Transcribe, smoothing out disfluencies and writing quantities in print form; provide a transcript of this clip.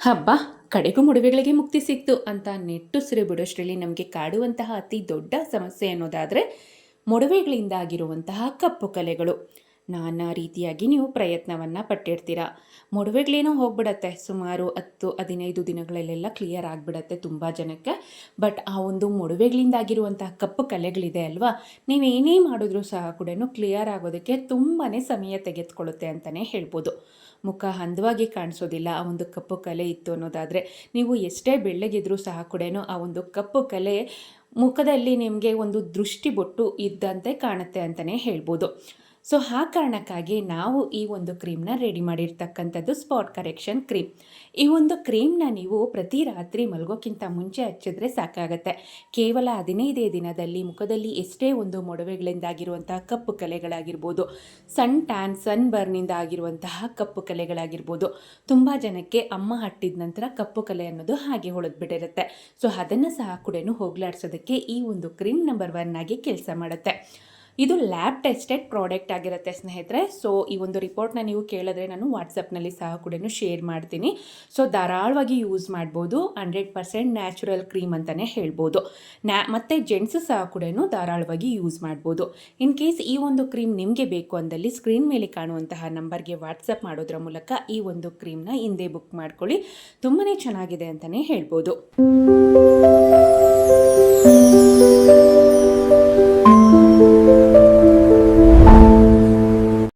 ಹಬ್ಬ ಕಡೆಗೂ ಮೊಡವೆಗಳಿಗೆ ಮುಕ್ತಿ ಸಿಕ್ತು ಅಂತ ನಿಟ್ಟುಸಿರು ಬಿಡೋಷ್ಟರಲ್ಲಿ ನಮಗೆ ಕಾಡುವಂತಹ ಅತಿ ದೊಡ್ಡ ಸಮಸ್ಯೆ ಅನ್ನೋದಾದರೆ ಮೊಡವೆಗಳಿಂದ ಆಗಿರುವಂತಹ ಕಪ್ಪು ಕಲೆಗಳು. ನಾನಾ ರೀತಿಯಾಗಿ ನೀವು ಪ್ರಯತ್ನವನ್ನು ಪಟ್ಟಿರ್ತೀರ. ಮೊಡವೆಗಳೇನೋ ಹೋಗ್ಬಿಡತ್ತೆ, ಸುಮಾರು 10-15 ದಿನಗಳಲ್ಲೆಲ್ಲ ಕ್ಲಿಯರ್ ಆಗಿಬಿಡತ್ತೆ ತುಂಬ ಜನಕ್ಕೆ. ಬಟ್ ಆ ಒಂದು ಮೊಡವೆಗಳಿಂದ ಆಗಿರುವಂತಹ ಕಪ್ಪು ಕಲೆಗಳಿದೆ ಅಲ್ವಾ, ನೀವೇನೇ ಮಾಡಿದ್ರೂ ಸಹ ಕೂಡ ಕ್ಲಿಯರ್ ಆಗೋದಕ್ಕೆ ತುಂಬಾ ಸಮಯ ತೆಗೆದುಕೊಳ್ಳುತ್ತೆ ಅಂತಲೇ ಹೇಳ್ಬೋದು. ಮುಖ ಹಂದವಾಗಿ ಕಾಣಿಸೋದಿಲ್ಲ ಆ ಒಂದು ಕಪ್ಪು ಕಲೆ ಇತ್ತು ಅನ್ನೋದಾದರೆ. ನೀವು ಎಷ್ಟೇ ಬೆಳ್ಳಗಿದ್ರೂ ಸಹ ಕೂಡ ಆ ಒಂದು ಕಪ್ಪು ಕಲೆ ಮುಖದಲ್ಲಿ ನಿಮಗೆ ಒಂದು ದೃಷ್ಟಿ ಬೊಟ್ಟು ಇದ್ದಂತೆ ಕಾಣುತ್ತೆ ಅಂತಲೇ ಹೇಳ್ಬೋದು. ಸೊ ಆ ಕಾರಣಕ್ಕಾಗಿ ನಾವು ಈ ಒಂದು ಕ್ರೀಮ್ನ ರೆಡಿ ಮಾಡಿರ್ತಕ್ಕಂಥದ್ದು ಸ್ಪಾಟ್ ಕರೆಕ್ಷನ್ ಕ್ರೀಮ್. ಈ ಒಂದು ಕ್ರೀಮ್ನ ನೀವು ಪ್ರತಿ ರಾತ್ರಿ ಮಲಗೋಕ್ಕಿಂತ ಮುಂಚೆ ಹಚ್ಚಿದ್ರೆ ಸಾಕಾಗತ್ತೆ. ಕೇವಲ 15 ದಿನದಲ್ಲಿ ಮುಖದಲ್ಲಿ ಎಷ್ಟೇ ಒಂದು ಮೊಡವೆಗಳಿಂದಾಗಿರುವಂತಹ ಕಪ್ಪು ಕಲೆಗಳಾಗಿರ್ಬೋದು, ಸನ್ ಟ್ಯಾನ್, ಸನ್ ಬರ್ನಿಂದ ಆಗಿರುವಂತಹ ಕಪ್ಪು ಕಲೆಗಳಾಗಿರ್ಬೋದು, ತುಂಬ ಜನಕ್ಕೆ ಅಮ್ಮ ಹಟ್ಟಿದ ನಂತರ ಕಪ್ಪು ಕಲೆ ಅನ್ನೋದು ಹಾಗೆ ಉಳಿದ್ಬಿಟ್ಟಿರುತ್ತೆ. ಸೊ ಅದನ್ನು ಸಹ ಕೂಡ ಹೋಗಲಾಡಿಸೋದಕ್ಕೆ ಈ ಒಂದು ಕ್ರೀಮ್ ನಂಬರ್ 1 ಆಗಿ ಕೆಲಸ ಮಾಡುತ್ತೆ. ಇದು ಲ್ಯಾಬ್ ಟೆಸ್ಟೆಡ್ ಪ್ರಾಡಕ್ಟ್ ಆಗಿರುತ್ತೆ ಸ್ನೇಹಿತರೆ. ಸೊ ಈ ಒಂದು ರಿಪೋರ್ಟ್ನ ನೀವು ಕೇಳಿದ್ರೆ ನಾನು ವಾಟ್ಸಪ್ನಲ್ಲಿ ಸಹ ಕೂಡ ಶೇರ್ ಮಾಡ್ತೀನಿ. ಸೊ ಧಾರಾಳವಾಗಿ ಯೂಸ್ ಮಾಡ್ಬೋದು. 100% ನ್ಯಾಚುರಲ್ ಕ್ರೀಮ್ ಅಂತಲೇ ಹೇಳ್ಬೋದು. ಮತ್ತು ಜೆಂಟ್ಸು ಸಹ ಕೂಡ ಧಾರಾಳವಾಗಿ ಯೂಸ್ ಮಾಡ್ಬೋದು. ಇನ್ ಕೇಸ್ ಈ ಒಂದು ಕ್ರೀಮ್ ನಿಮಗೆ ಬೇಕು ಅಂದಲ್ಲಿ ಸ್ಕ್ರೀನ್ ಮೇಲೆ ಕಾಣುವಂತಹ ನಂಬರ್ಗೆ ವಾಟ್ಸಪ್ ಮಾಡೋದ್ರ ಮೂಲಕ ಈ ಒಂದು ಕ್ರೀಮ್ನ ಹಿಂದೆ ಬುಕ್ ಮಾಡ್ಕೊಳ್ಳಿ. ತುಂಬಾ ಚೆನ್ನಾಗಿದೆ ಅಂತಲೇ ಹೇಳ್ಬೋದು.